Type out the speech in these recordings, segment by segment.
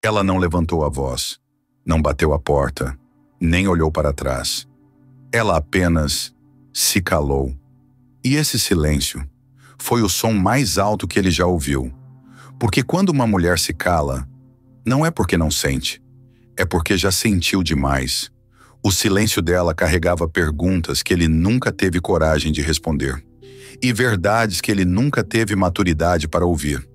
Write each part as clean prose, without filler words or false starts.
Ela não levantou a voz, não bateu a porta, nem olhou para trás. Ela apenas se calou. E esse silêncio foi o som mais alto que ele já ouviu. Porque quando uma mulher se cala, não é porque não sente, é porque já sentiu demais. O silêncio dela carregava perguntas que ele nunca teve coragem de responder, e verdades que ele nunca teve maturidade para ouvir.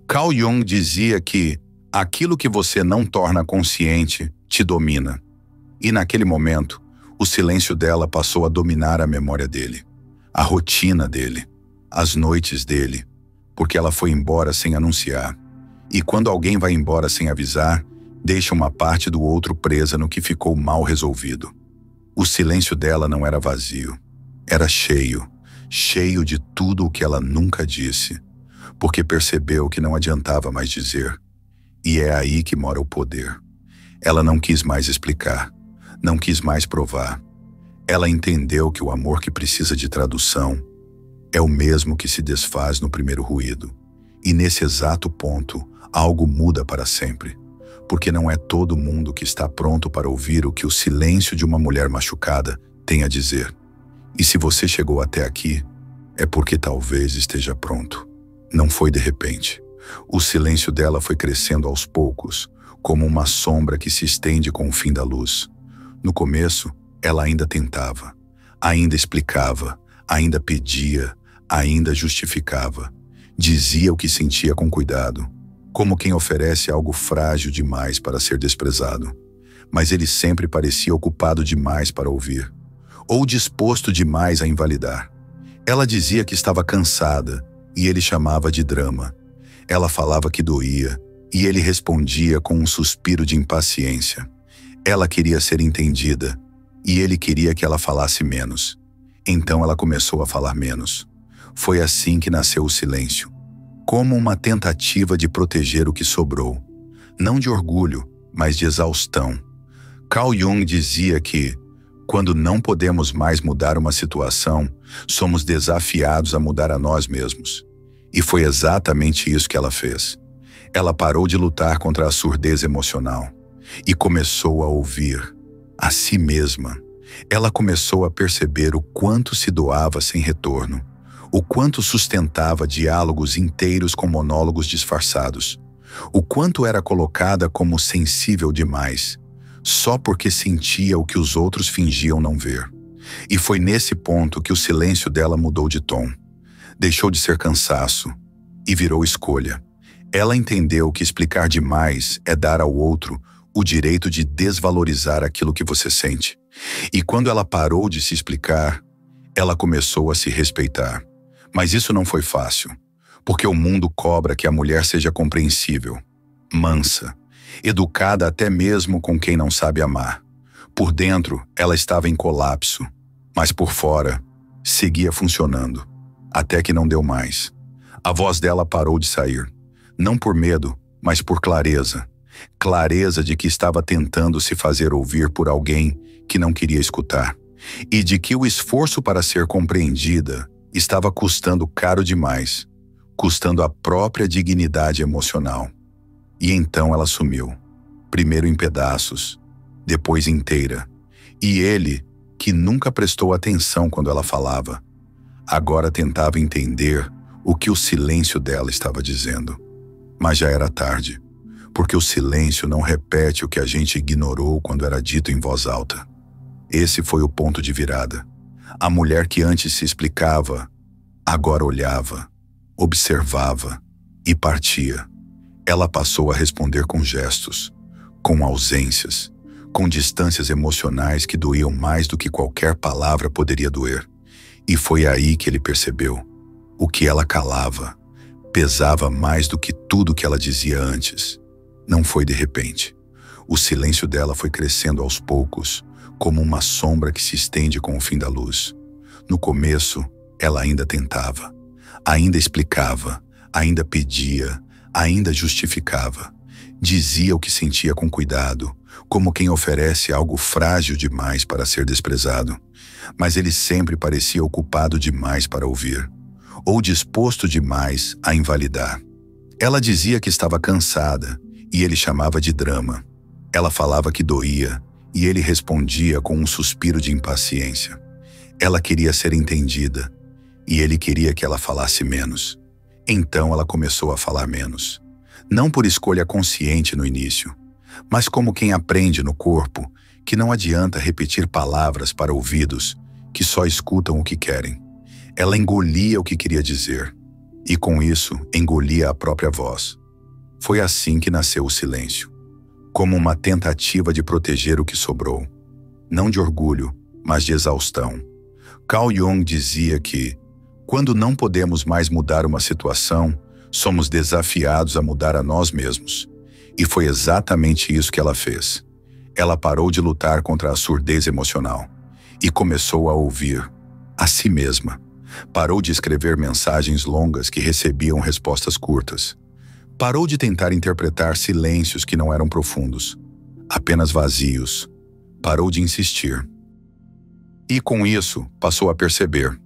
Carl Jung dizia que aquilo que você não torna consciente te domina. E naquele momento, o silêncio dela passou a dominar a memória dele, a rotina dele, as noites dele, porque ela foi embora sem anunciar. E quando alguém vai embora sem avisar, deixa uma parte do outro presa no que ficou mal resolvido. O silêncio dela não era vazio, era cheio, cheio de tudo o que ela nunca disse, porque percebeu que não adiantava mais dizer. E é aí que mora o poder. Ela não quis mais explicar, não quis mais provar. Ela entendeu que o amor que precisa de tradução é o mesmo que se desfaz no primeiro ruído. E nesse exato ponto, algo muda para sempre. Porque não é todo mundo que está pronto para ouvir o que o silêncio de uma mulher machucada tem a dizer. E se você chegou até aqui, é porque talvez esteja pronto. Não foi de repente. O silêncio dela foi crescendo aos poucos, como uma sombra que se estende com o fim da luz. No começo, ela ainda tentava, ainda explicava, ainda pedia, ainda justificava. Dizia o que sentia com cuidado, como quem oferece algo frágil demais para ser desprezado. Mas ele sempre parecia ocupado demais para ouvir, ou disposto demais a invalidar. Ela dizia que estava cansada, e ele chamava de drama. Ela falava que doía, e ele respondia com um suspiro de impaciência. Ela queria ser entendida, e ele queria que ela falasse menos. Então ela começou a falar menos. Foi assim que nasceu o silêncio, como uma tentativa de proteger o que sobrou. Não de orgulho, mas de exaustão. Carl Jung dizia que, quando não podemos mais mudar uma situação, somos desafiados a mudar a nós mesmos. E foi exatamente isso que ela fez. Ela parou de lutar contra a surdez emocional e começou a ouvir a si mesma. Ela começou a perceber o quanto se doava sem retorno, o quanto sustentava diálogos inteiros com monólogos disfarçados, o quanto era colocada como sensível demais, só porque sentia o que os outros fingiam não ver. E foi nesse ponto que o silêncio dela mudou de tom. Deixou de ser cansaço e virou escolha. Ela entendeu que explicar demais é dar ao outro o direito de desvalorizar aquilo que você sente. E quando ela parou de se explicar, ela começou a se respeitar. Mas isso não foi fácil, porque o mundo cobra que a mulher seja compreensível, mansa, educada até mesmo com quem não sabe amar. Por dentro, ela estava em colapso, mas por fora, seguia funcionando, até que não deu mais. A voz dela parou de sair, não por medo, mas por clareza. Clareza de que estava tentando se fazer ouvir por alguém que não queria escutar, e de que o esforço para ser compreendida estava custando caro demais, custando a própria dignidade emocional. E então ela sumiu, primeiro em pedaços, depois inteira. E ele, que nunca prestou atenção quando ela falava, agora tentava entender o que o silêncio dela estava dizendo. Mas já era tarde, porque o silêncio não repete o que a gente ignorou quando era dito em voz alta. Esse foi o ponto de virada. A mulher que antes se explicava, agora olhava, observava e partia. Ela passou a responder com gestos, com ausências, com distâncias emocionais que doíam mais do que qualquer palavra poderia doer. E foi aí que ele percebeu. O que ela calava pesava mais do que tudo que ela dizia antes. Não foi de repente. O silêncio dela foi crescendo aos poucos, como uma sombra que se estende com o fim da luz. No começo, ela ainda tentava, ainda explicava, ainda pedia, ainda justificava. Dizia o que sentia com cuidado, como quem oferece algo frágil demais para ser desprezado. Mas ele sempre parecia ocupado demais para ouvir, ou disposto demais a invalidar. Ela dizia que estava cansada e ele chamava de drama. Ela falava que doía, e ele respondia com um suspiro de impaciência. Ela queria ser entendida, e ele queria que ela falasse menos. Então ela começou a falar menos. Não por escolha consciente no início, mas como quem aprende no corpo que não adianta repetir palavras para ouvidos que só escutam o que querem. Ela engolia o que queria dizer, e com isso engolia a própria voz. Foi assim que nasceu o silêncio, como uma tentativa de proteger o que sobrou. Não de orgulho, mas de exaustão. Carl Jung dizia que, quando não podemos mais mudar uma situação, somos desafiados a mudar a nós mesmos. E foi exatamente isso que ela fez. Ela parou de lutar contra a surdez emocional e começou a ouvir a si mesma. Parou de escrever mensagens longas que recebiam respostas curtas. Parou de tentar interpretar silêncios que não eram profundos, apenas vazios. Parou de insistir. E com isso, passou a perceber.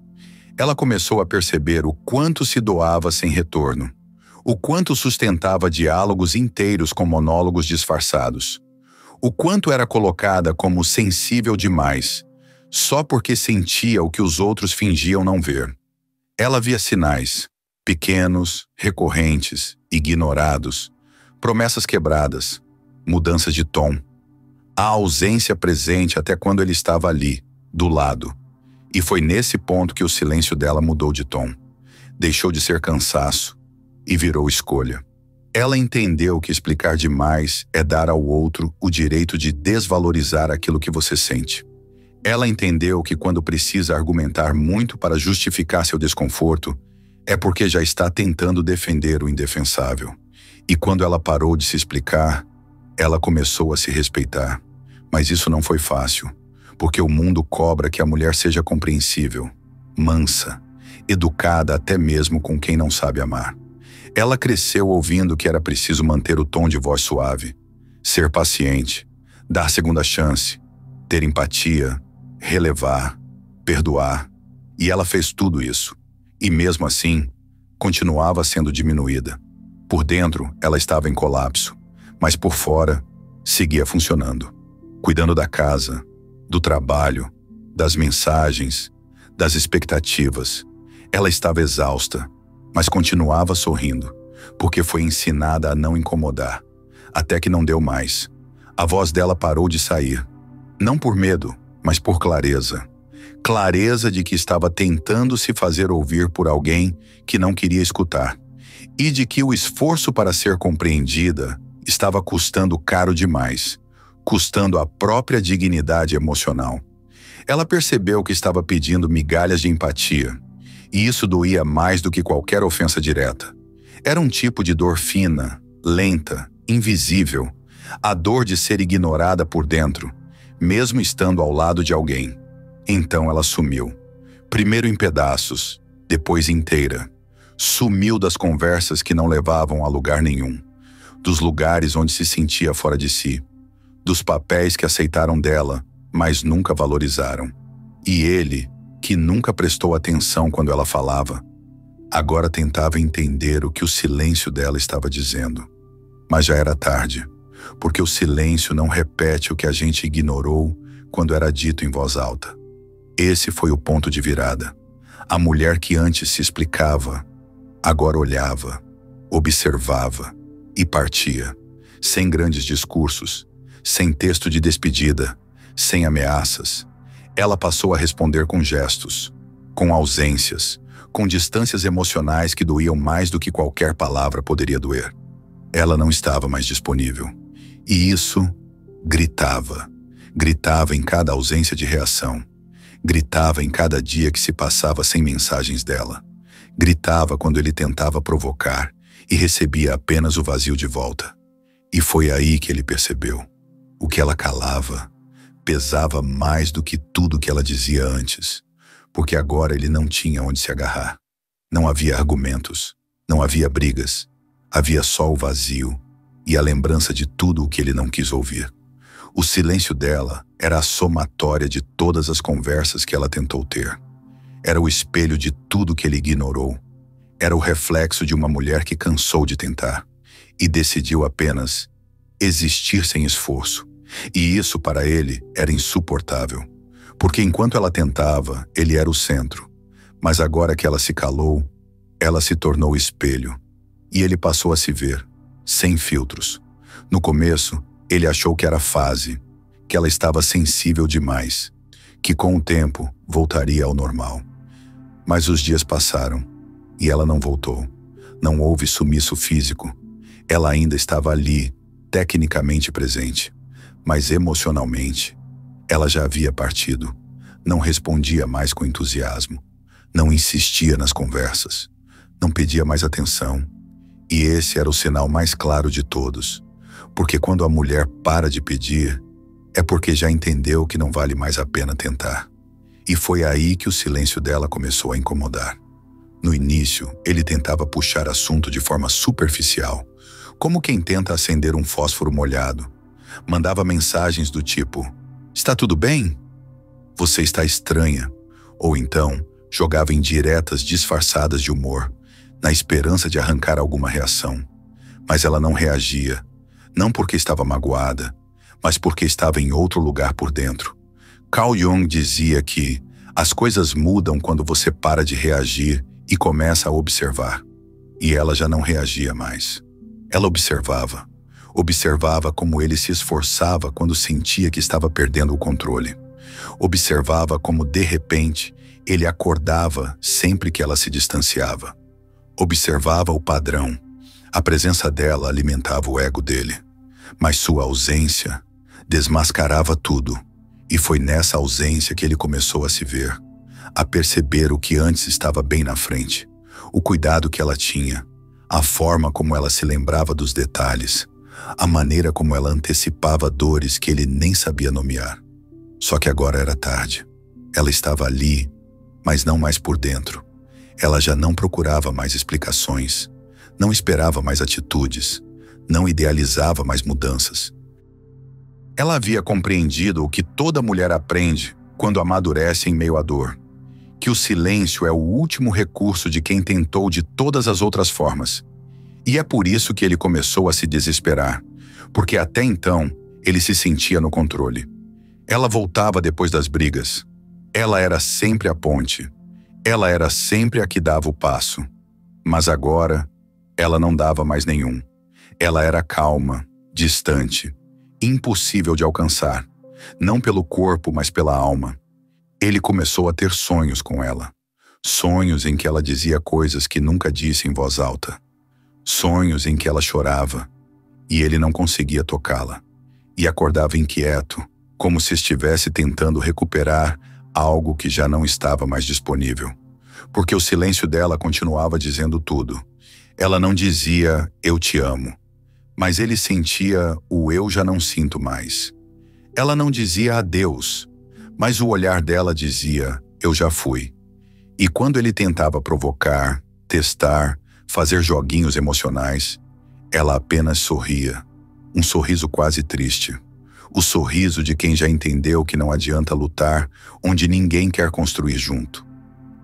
Ela começou a perceber o quanto se doava sem retorno, o quanto sustentava diálogos inteiros com monólogos disfarçados, o quanto era colocada como sensível demais, só porque sentia o que os outros fingiam não ver. Ela via sinais, pequenos, recorrentes, ignorados, promessas quebradas, mudanças de tom, a ausência presente até quando ele estava ali, do lado. E foi nesse ponto que o silêncio dela mudou de tom. Deixou de ser cansaço e virou escolha. Ela entendeu que explicar demais é dar ao outro o direito de desvalorizar aquilo que você sente. Ela entendeu que quando precisa argumentar muito para justificar seu desconforto, é porque já está tentando defender o indefensável. E quando ela parou de se explicar, ela começou a se respeitar. Mas isso não foi fácil, porque o mundo cobra que a mulher seja compreensível, mansa, educada até mesmo com quem não sabe amar. Ela cresceu ouvindo que era preciso manter o tom de voz suave, ser paciente, dar segunda chance, ter empatia, relevar, perdoar. E ela fez tudo isso. E mesmo assim, continuava sendo diminuída. Por dentro, ela estava em colapso, mas por fora, seguia funcionando. Cuidando da casa, do trabalho, das mensagens, das expectativas. Ela estava exausta, mas continuava sorrindo, porque foi ensinada a não incomodar, até que não deu mais. A voz dela parou de sair, não por medo, mas por clareza. Clareza de que estava tentando se fazer ouvir por alguém que não queria escutar, e de que o esforço para ser compreendida estava custando caro demais, custando a própria dignidade emocional. Ela percebeu que estava pedindo migalhas de empatia, e isso doía mais do que qualquer ofensa direta. Era um tipo de dor fina, lenta, invisível, a dor de ser ignorada por dentro, mesmo estando ao lado de alguém. Então ela sumiu, primeiro em pedaços, depois inteira. Sumiu das conversas que não levavam a lugar nenhum, dos lugares onde se sentia fora de si, dos papéis que aceitaram dela, mas nunca valorizaram. E ele, que nunca prestou atenção quando ela falava, agora tentava entender o que o silêncio dela estava dizendo. Mas já era tarde, porque o silêncio não repete o que a gente ignorou quando era dito em voz alta. Esse foi o ponto de virada. A mulher que antes se explicava, agora olhava, observava e partia, sem grandes discursos, sem texto de despedida, sem ameaças. Ela passou a responder com gestos, com ausências, com distâncias emocionais que doíam mais do que qualquer palavra poderia doer. Ela não estava mais disponível. E isso gritava. Gritava em cada ausência de reação. Gritava em cada dia que se passava sem mensagens dela. Gritava quando ele tentava provocar e recebia apenas o vazio de volta. E foi aí que ele percebeu. O que ela calava pesava mais do que tudo que ela dizia antes, porque agora ele não tinha onde se agarrar. Não havia argumentos, não havia brigas, havia só o vazio e a lembrança de tudo o que ele não quis ouvir. O silêncio dela era a somatória de todas as conversas que ela tentou ter. Era o espelho de tudo que ele ignorou. Era o reflexo de uma mulher que cansou de tentar e decidiu apenas existir sem esforço. E isso para ele era insuportável, porque enquanto ela tentava, ele era o centro. Mas agora que ela se calou, ela se tornou espelho, e ele passou a se ver, sem filtros. No começo, ele achou que era fase, que ela estava sensível demais, que com o tempo voltaria ao normal. Mas os dias passaram, e ela não voltou. Não houve sumiço físico. Ela ainda estava ali, tecnicamente presente, mas emocionalmente, ela já havia partido. Não respondia mais com entusiasmo, não insistia nas conversas, não pedia mais atenção. E esse era o sinal mais claro de todos, porque quando a mulher para de pedir, é porque já entendeu que não vale mais a pena tentar. E foi aí que o silêncio dela começou a incomodar. No início, ele tentava puxar assunto de forma superficial, como quem tenta acender um fósforo molhado. Mandava mensagens do tipo: "Está tudo bem? Você está estranha." Ou então, jogava indiretas disfarçadas de humor, na esperança de arrancar alguma reação. Mas ela não reagia, não porque estava magoada, mas porque estava em outro lugar por dentro. Carl Jung dizia que as coisas mudam quando você para de reagir e começa a observar. E ela já não reagia mais. Ela observava. Observava como ele se esforçava quando sentia que estava perdendo o controle. Observava como, de repente, ele acordava sempre que ela se distanciava. Observava o padrão. A presença dela alimentava o ego dele. Mas sua ausência desmascarava tudo. E foi nessa ausência que ele começou a se ver, a perceber o que antes estava bem na frente, o cuidado que ela tinha, a forma como ela se lembrava dos detalhes, a maneira como ela antecipava dores que ele nem sabia nomear. Só que agora era tarde. Ela estava ali, mas não mais por dentro. Ela já não procurava mais explicações, não esperava mais atitudes, não idealizava mais mudanças. Ela havia compreendido o que toda mulher aprende quando amadurece em meio à dor, que o silêncio é o último recurso de quem tentou de todas as outras formas. E é por isso que ele começou a se desesperar, porque até então ele se sentia no controle. Ela voltava depois das brigas. Ela era sempre a ponte. Ela era sempre a que dava o passo. Mas agora, ela não dava mais nenhum. Ela era calma, distante, impossível de alcançar, não pelo corpo, mas pela alma. Ele começou a ter sonhos com ela. Sonhos em que ela dizia coisas que nunca disse em voz alta. Sonhos em que ela chorava, e ele não conseguia tocá-la. E acordava inquieto, como se estivesse tentando recuperar algo que já não estava mais disponível. Porque o silêncio dela continuava dizendo tudo. Ela não dizia "eu te amo", mas ele sentia o "eu já não sinto mais". Ela não dizia adeus, mas o olhar dela dizia "eu já fui". E quando ele tentava provocar, testar, fazer joguinhos emocionais, ela apenas sorria, um sorriso quase triste. O sorriso de quem já entendeu que não adianta lutar onde ninguém quer construir junto.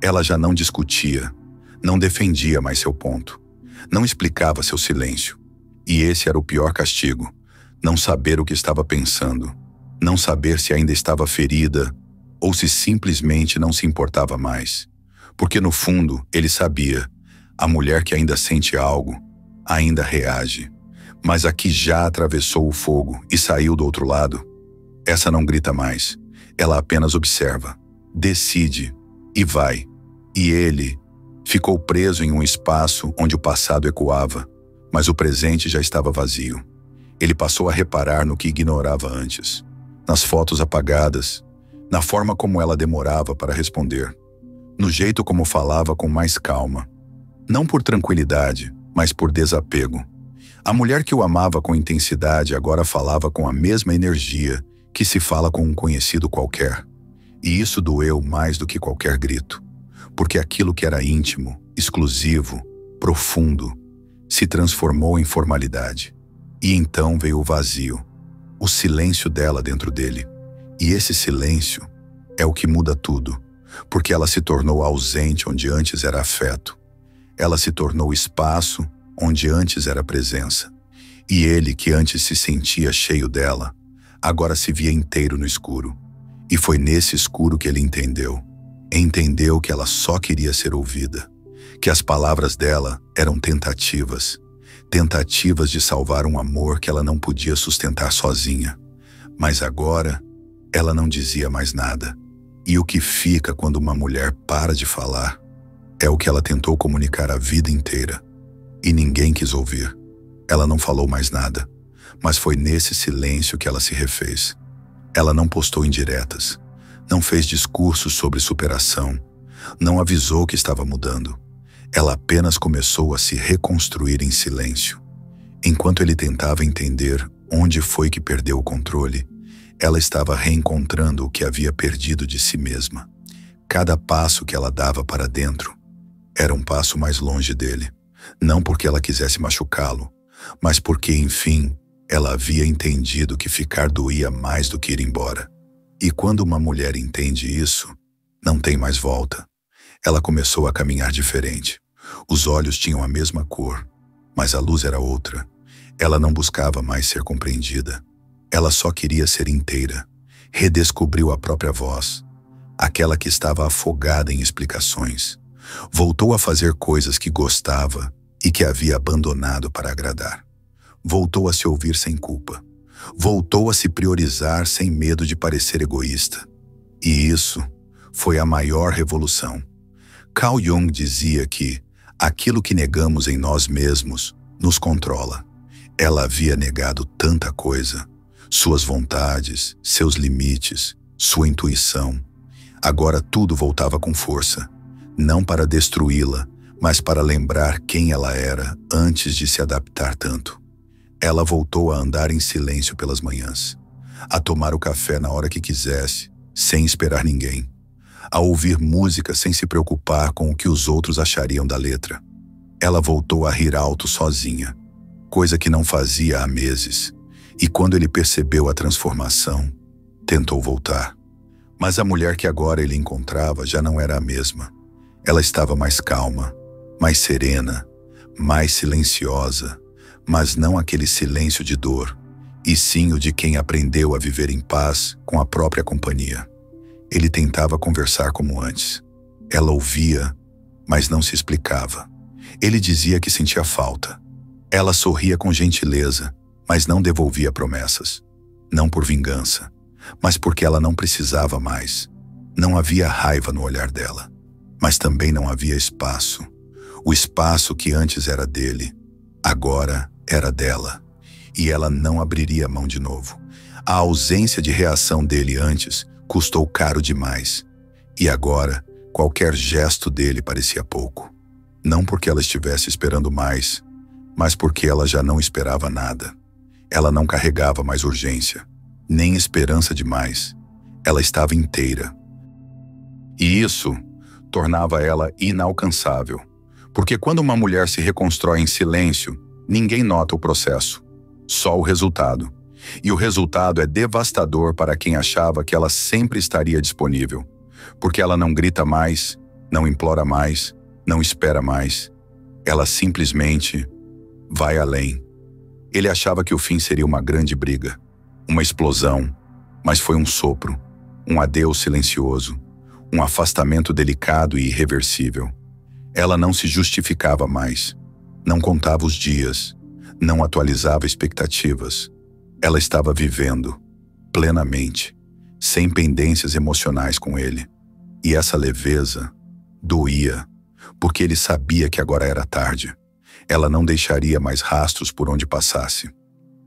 Ela já não discutia, não defendia mais seu ponto, não explicava seu silêncio. E esse era o pior castigo, não saber o que estava pensando, não saber se ainda estava ferida ou se simplesmente não se importava mais. Porque no fundo, ele sabia, a mulher que ainda sente algo, ainda reage. Mas a que já atravessou o fogo e saiu do outro lado, essa não grita mais. Ela apenas observa, decide e vai. E ele ficou preso em um espaço onde o passado ecoava, mas o presente já estava vazio. Ele passou a reparar no que ignorava antes, nas fotos apagadas, na forma como ela demorava para responder, no jeito como falava com mais calma, não por tranquilidade, mas por desapego. A mulher que o amava com intensidade agora falava com a mesma energia que se fala com um conhecido qualquer. E isso doeu mais do que qualquer grito, porque aquilo que era íntimo, exclusivo, profundo, se transformou em formalidade. E então veio o vazio, o silêncio dela dentro dele. E esse silêncio é o que muda tudo, porque ela se tornou ausente onde antes era afeto. Ela se tornou espaço onde antes era presença. E ele, que antes se sentia cheio dela, agora se via inteiro no escuro. E foi nesse escuro que ele entendeu. Entendeu que ela só queria ser ouvida, que as palavras dela eram tentativas, tentativas de salvar um amor que ela não podia sustentar sozinha. Mas agora, ela não dizia mais nada. E o que fica quando uma mulher para de falar é o que ela tentou comunicar a vida inteira. E ninguém quis ouvir. Ela não falou mais nada, mas foi nesse silêncio que ela se refez. Ela não postou indiretas, não fez discursos sobre superação, não avisou que estava mudando. Ela apenas começou a se reconstruir em silêncio. Enquanto ele tentava entender onde foi que perdeu o controle, ela estava reencontrando o que havia perdido de si mesma. Cada passo que ela dava para dentro era um passo mais longe dele, não porque ela quisesse machucá-lo, mas porque, enfim, ela havia entendido que ficar doía mais do que ir embora. E quando uma mulher entende isso, não tem mais volta. Ela começou a caminhar diferente. Os olhos tinham a mesma cor, mas a luz era outra. Ela não buscava mais ser compreendida. Ela só queria ser inteira. Redescobriu a própria voz, aquela que estava afogada em explicações. Voltou a fazer coisas que gostava e que havia abandonado para agradar. Voltou a se ouvir sem culpa. Voltou a se priorizar sem medo de parecer egoísta. E isso foi a maior revolução. Carl Jung dizia que aquilo que negamos em nós mesmos nos controla. Ela havia negado tanta coisa, suas vontades, seus limites, sua intuição. Agora tudo voltava com força, não para destruí-la, mas para lembrar quem ela era antes de se adaptar tanto. Ela voltou a andar em silêncio pelas manhãs, a tomar o café na hora que quisesse, sem esperar ninguém, a ouvir música sem se preocupar com o que os outros achariam da letra. Ela voltou a rir alto sozinha, coisa que não fazia há meses, e quando ele percebeu a transformação, tentou voltar. Mas a mulher que agora ele encontrava já não era a mesma. Ela estava mais calma, mais serena, mais silenciosa, mas não aquele silêncio de dor, e sim o de quem aprendeu a viver em paz com a própria companhia. Ele tentava conversar como antes. Ela ouvia, mas não se explicava. Ele dizia que sentia falta. Ela sorria com gentileza, mas não devolvia promessas. Não por vingança, mas porque ela não precisava mais. Não havia raiva no olhar dela, mas também não havia espaço. O espaço que antes era dele, agora era dela, e ela não abriria mão de novo. A ausência de reação dele antes custou caro demais, e agora qualquer gesto dele parecia pouco. Não porque ela estivesse esperando mais, mas porque ela já não esperava nada. Ela não carregava mais urgência, nem esperança demais. Ela estava inteira. E isso tornava ela inalcançável, porque quando uma mulher se reconstrói em silêncio, ninguém nota o processo, só o resultado. E o resultado é devastador para quem achava que ela sempre estaria disponível, porque ela não grita mais, não implora mais, não espera mais. Ela simplesmente vai além. Ele achava que o fim seria uma grande briga, uma explosão, mas foi um sopro, um adeus silencioso, um afastamento delicado e irreversível. Ela não se justificava mais, não contava os dias, não atualizava expectativas. Ela estava vivendo, plenamente, sem pendências emocionais com ele. E essa leveza doía, porque ele sabia que agora era tarde. Ela não deixaria mais rastros por onde passasse.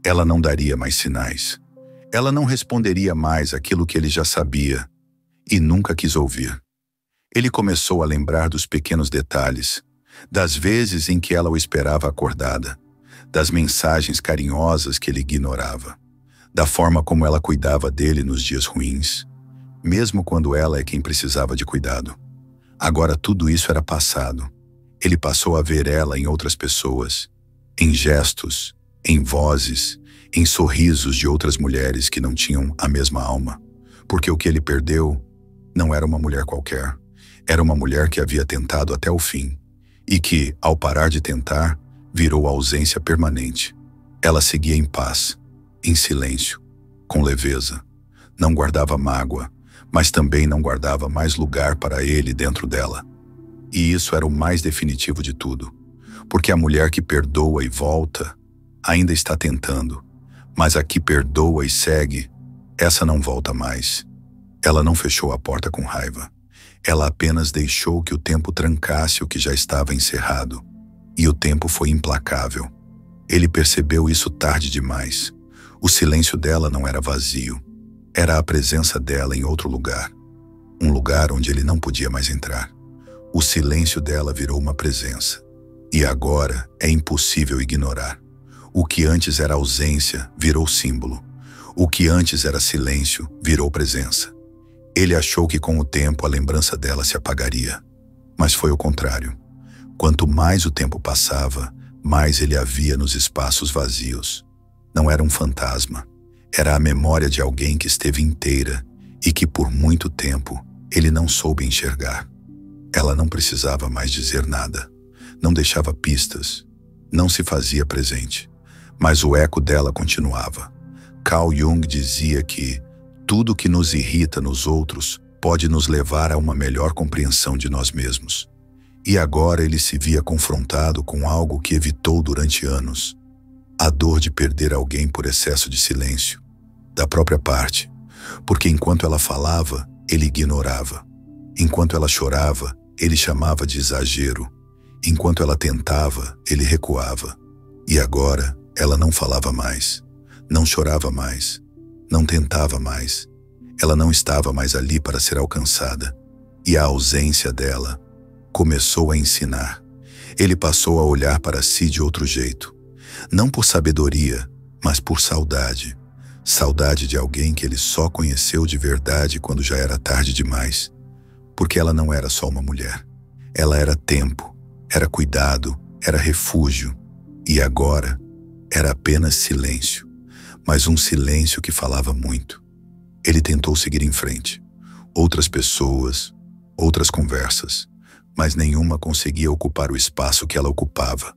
Ela não daria mais sinais. Ela não responderia mais aquilo que ele já sabia e nunca quis ouvir. Ele começou a lembrar dos pequenos detalhes, das vezes em que ela o esperava acordada, das mensagens carinhosas que ele ignorava, da forma como ela cuidava dele nos dias ruins, mesmo quando ela é quem precisava de cuidado. Agora tudo isso era passado. Ele passou a ver ela em outras pessoas, em gestos, em vozes, em sorrisos de outras mulheres que não tinham a mesma alma, porque o que ele perdeu não era uma mulher qualquer, era uma mulher que havia tentado até o fim, e que, ao parar de tentar, virou ausência permanente. Ela seguia em paz, em silêncio, com leveza. Não guardava mágoa, mas também não guardava mais lugar para ele dentro dela. E isso era o mais definitivo de tudo, porque a mulher que perdoa e volta ainda está tentando, mas a que perdoa e segue, essa não volta mais. Ela não fechou a porta com raiva. Ela apenas deixou que o tempo trancasse o que já estava encerrado. E o tempo foi implacável. Ele percebeu isso tarde demais. O silêncio dela não era vazio. Era a presença dela em outro lugar. Um lugar onde ele não podia mais entrar. O silêncio dela virou uma presença. E agora é impossível ignorar. O que antes era ausência virou símbolo. O que antes era silêncio virou presença. Ele achou que com o tempo a lembrança dela se apagaria. Mas foi o contrário. Quanto mais o tempo passava, mais ele a via nos espaços vazios. Não era um fantasma. Era a memória de alguém que esteve inteira e que por muito tempo ele não soube enxergar. Ela não precisava mais dizer nada. Não deixava pistas. Não se fazia presente. Mas o eco dela continuava. Carl Jung dizia que tudo que nos irrita nos outros pode nos levar a uma melhor compreensão de nós mesmos. E agora ele se via confrontado com algo que evitou durante anos. A dor de perder alguém por excesso de silêncio. Da própria parte. Porque enquanto ela falava, ele ignorava. Enquanto ela chorava, ele chamava de exagero. Enquanto ela tentava, ele recuava. E agora, ela não falava mais. Não chorava mais. Não tentava mais. Ela não estava mais ali para ser alcançada. E a ausência dela começou a ensinar. Ele passou a olhar para si de outro jeito. Não por sabedoria, mas por saudade. Saudade de alguém que ele só conheceu de verdade quando já era tarde demais. Porque ela não era só uma mulher. Ela era tempo, era cuidado, era refúgio. E agora era apenas silêncio. Mas um silêncio que falava muito. Ele tentou seguir em frente. Outras pessoas, outras conversas, mas nenhuma conseguia ocupar o espaço que ela ocupava.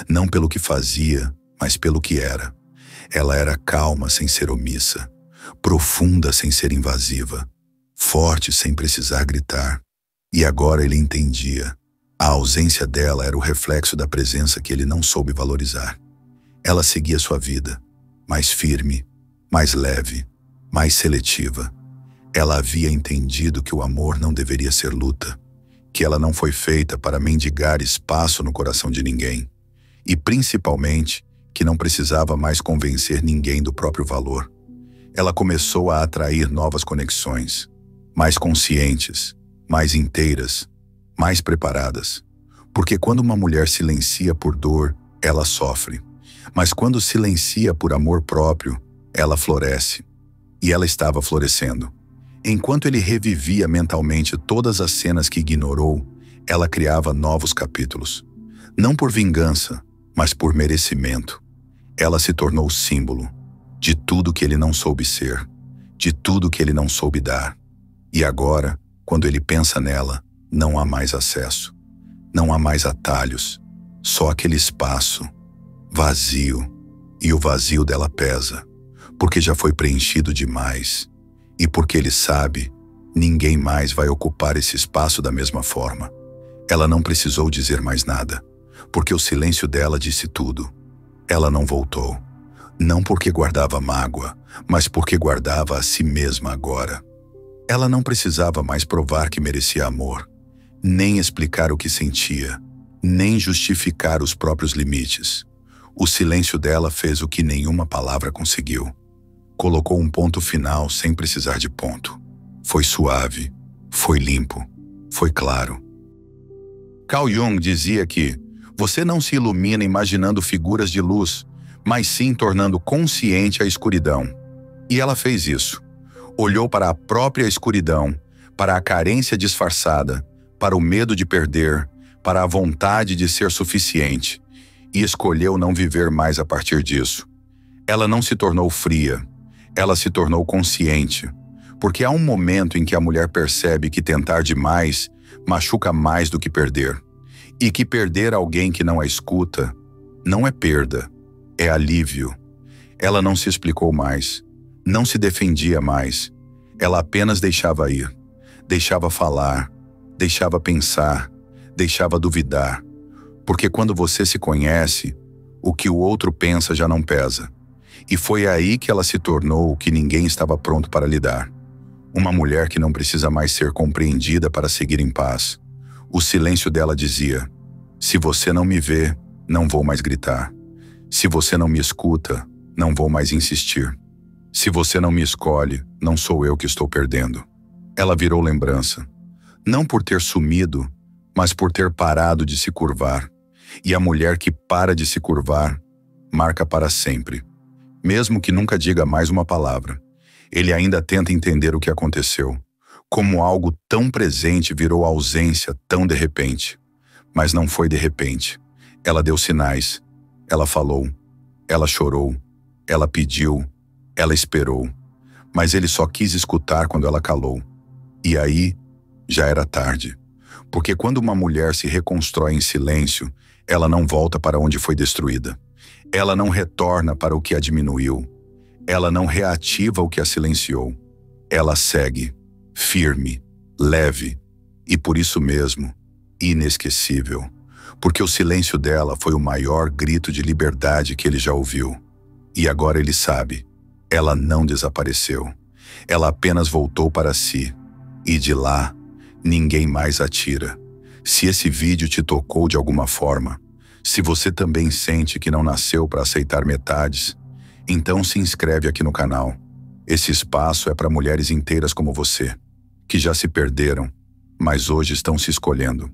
Não pelo que fazia, mas pelo que era. Ela era calma sem ser omissa, profunda sem ser invasiva, forte sem precisar gritar. E agora ele entendia. A ausência dela era o reflexo da presença que ele não soube valorizar. Ela seguia sua vida, mais firme, mais leve, mais seletiva. Ela havia entendido que o amor não deveria ser luta, que ela não foi feita para mendigar espaço no coração de ninguém, e principalmente que não precisava mais convencer ninguém do próprio valor. Ela começou a atrair novas conexões, mais conscientes, mais inteiras, mais preparadas. Porque quando uma mulher silencia por dor, ela sofre. Mas quando silencia por amor próprio, ela floresce. E ela estava florescendo. Enquanto ele revivia mentalmente todas as cenas que ignorou, ela criava novos capítulos. Não por vingança, mas por merecimento. Ela se tornou símbolo de tudo que ele não soube ser, de tudo que ele não soube dar. E agora, quando ele pensa nela, não há mais acesso. Não há mais atalhos. Só aquele espaço vazio, e o vazio dela pesa, porque já foi preenchido demais, e porque ele sabe, ninguém mais vai ocupar esse espaço da mesma forma. Ela não precisou dizer mais nada, porque o silêncio dela disse tudo. Ela não voltou, não porque guardava mágoa, mas porque guardava a si mesma agora. Ela não precisava mais provar que merecia amor, nem explicar o que sentia, nem justificar os próprios limites. O silêncio dela fez o que nenhuma palavra conseguiu. Colocou um ponto final sem precisar de ponto. Foi suave, foi limpo, foi claro. Carl Jung dizia que você não se ilumina imaginando figuras de luz, mas sim tornando consciente a escuridão. E ela fez isso. Olhou para a própria escuridão, para a carência disfarçada, para o medo de perder, para a vontade de ser suficiente. E escolheu não viver mais a partir disso. Ela não se tornou fria, ela se tornou consciente, porque há um momento em que a mulher percebe que tentar demais machuca mais do que perder, e que perder alguém que não a escuta não é perda, é alívio. Ela não se explicou mais, não se defendia mais. Ela apenas deixava ir, deixava falar, deixava pensar, deixava duvidar. Porque quando você se conhece, o que o outro pensa já não pesa. E foi aí que ela se tornou o que ninguém estava pronto para lidar. Uma mulher que não precisa mais ser compreendida para seguir em paz. O silêncio dela dizia: se você não me vê, não vou mais gritar. Se você não me escuta, não vou mais insistir. Se você não me escolhe, não sou eu que estou perdendo. Ela virou lembrança. Não por ter sumido, mas por ter parado de se curvar. E a mulher que para de se curvar, marca para sempre. Mesmo que nunca diga mais uma palavra, ele ainda tenta entender o que aconteceu. Como algo tão presente virou ausência tão de repente. Mas não foi de repente. Ela deu sinais. Ela falou. Ela chorou. Ela pediu. Ela esperou. Mas ele só quis escutar quando ela calou. E aí, já era tarde. Porque quando uma mulher se reconstrói em silêncio, ela não volta para onde foi destruída. Ela não retorna para o que a diminuiu. Ela não reativa o que a silenciou. Ela segue, firme, leve e por isso mesmo, inesquecível. Porque o silêncio dela foi o maior grito de liberdade que ele já ouviu. E agora ele sabe, ela não desapareceu. Ela apenas voltou para si. E de lá, ninguém mais a tira. Se esse vídeo te tocou de alguma forma, se você também sente que não nasceu para aceitar metades, então se inscreve aqui no canal. Esse espaço é para mulheres inteiras como você, que já se perderam, mas hoje estão se escolhendo.